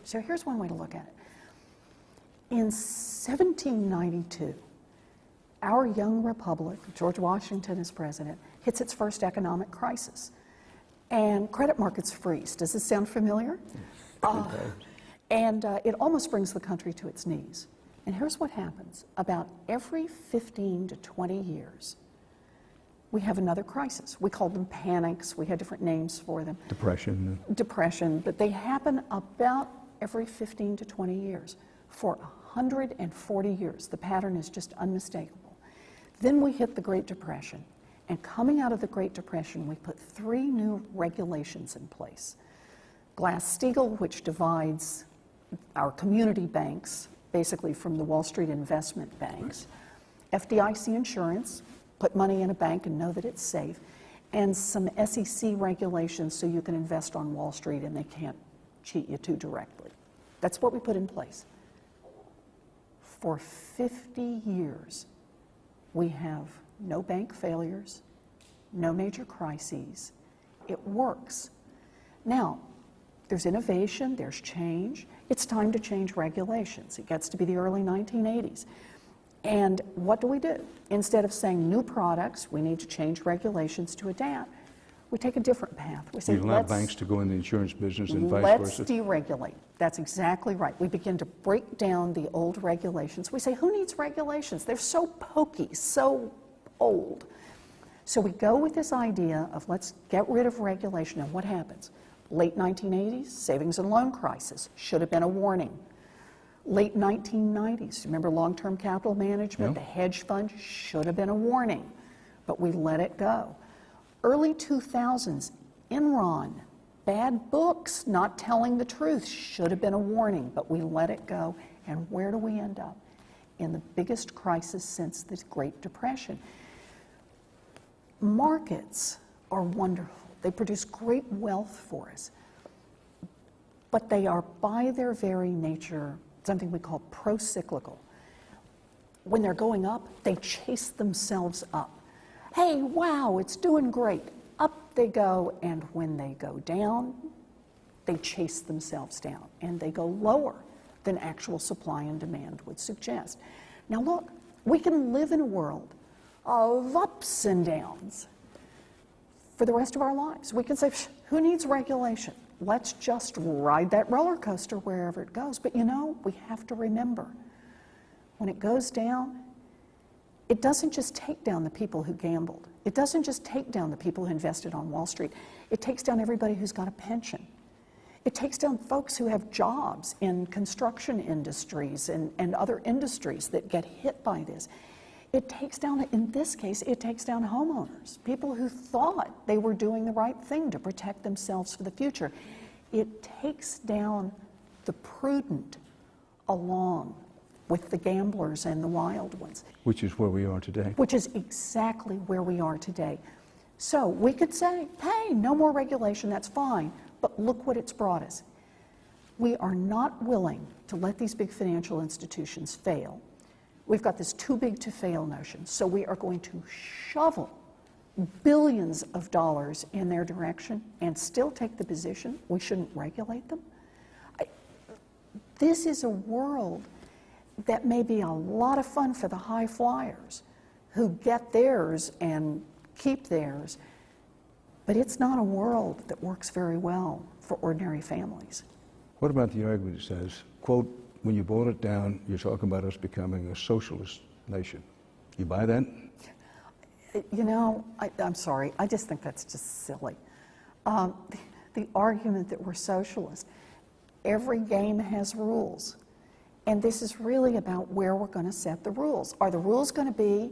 So here's one way to look at it. In 1792, our young republic, George Washington as president, hits its first economic crisis. And credit markets freeze. Does this sound familiar? It almost brings the country to its knees. And here's what happens. About every 15 to 20 years, we have another crisis. We called them panics. We had different names for them. Depression, but they happen about every 15 to 20 years. For 140 years, the pattern is just unmistakable. Then we hit the Great Depression. And coming out of the Great Depression, we put 3 new regulations in place. Glass-Steagall, which divides our community banks, basically from the Wall Street investment banks. FDIC insurance, put money in a bank and know that it's safe. And some SEC regulations so you can invest on Wall Street and they can't cheat you too directly. That's what we put in place. For 50 years, we have no bank failures, no major crises. It works. Now, there's innovation, there's change. It's time to change regulations. It gets to be the early 1980s. And what do? Instead of saying new products, we need to change regulations to adapt, we take a different path. We say, you allow banks to go in the insurance business and vice versa? Let's deregulate. That's exactly right. We begin to break down the old regulations. We say, who needs regulations? They're so pokey, so old. So we go with this idea of let's get rid of regulation. And what happens? Late 1980s, savings and loan crisis. Should have been a warning. Late 1990s, remember long-term capital management, the hedge fund, should have been a warning, but we let it go. Early 2000s, Enron, bad books, not telling the truth, should have been a warning, but we let it go. And where do we end up? In the biggest crisis since the Great Depression. Markets are wonderful. They produce great wealth for us, but they are by their very nature something we call pro-cyclical. When they're going up, they chase themselves up. Hey, wow, it's doing great. Up they go, and when they go down, they chase themselves down, and they go lower than actual supply and demand would suggest. Now look, we can live in a world of ups and downs for the rest of our lives. We can say, who needs regulation? Let's just ride that roller coaster wherever it goes. But you know, we have to remember, when it goes down, it doesn't just take down the people who gambled. It doesn't just take down the people who invested on Wall Street. It takes down everybody who's got a pension. It takes down folks who have jobs in construction industries and other industries that get hit by this. It takes down, in this case, it takes down homeowners, people who thought they were doing the right thing to protect themselves for the future. It takes down the prudent along with the gamblers and the wild ones. Which is where we are today. Which is exactly where we are today. So we could say, hey, no more regulation, that's fine, but look what it's brought us. We are not willing to let these big financial institutions fail. We've got this too big to fail notion, so we are going to shovel billions of dollars in their direction and still take the position we shouldn't regulate them. This is a world that may be a lot of fun for the high flyers who get theirs and keep theirs, but it's not a world that works very well for ordinary families. What about the argument that says, quote, when you boil it down, you're talking about us becoming a socialist nation. You buy that? You know, I'm sorry, I just think that's just silly. The argument that we're socialist, every game has rules. And this is really about where we're going to set the rules. Are the rules going to be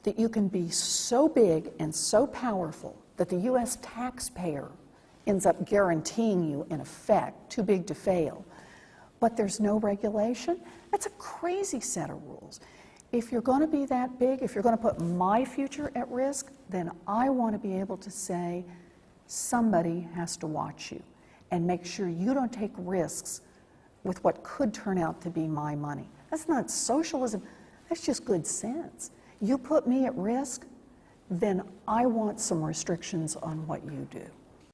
that you can be so big and so powerful that the U.S. taxpayer ends up guaranteeing you, in effect, too big to fail, but there's no regulation? That's a crazy set of rules. If you're going to be that big, if you're going to put my future at risk, then I want to be able to say, somebody has to watch you and make sure you don't take risks with what could turn out to be my money. That's not socialism, that's just good sense. You put me at risk, then I want some restrictions on what you do.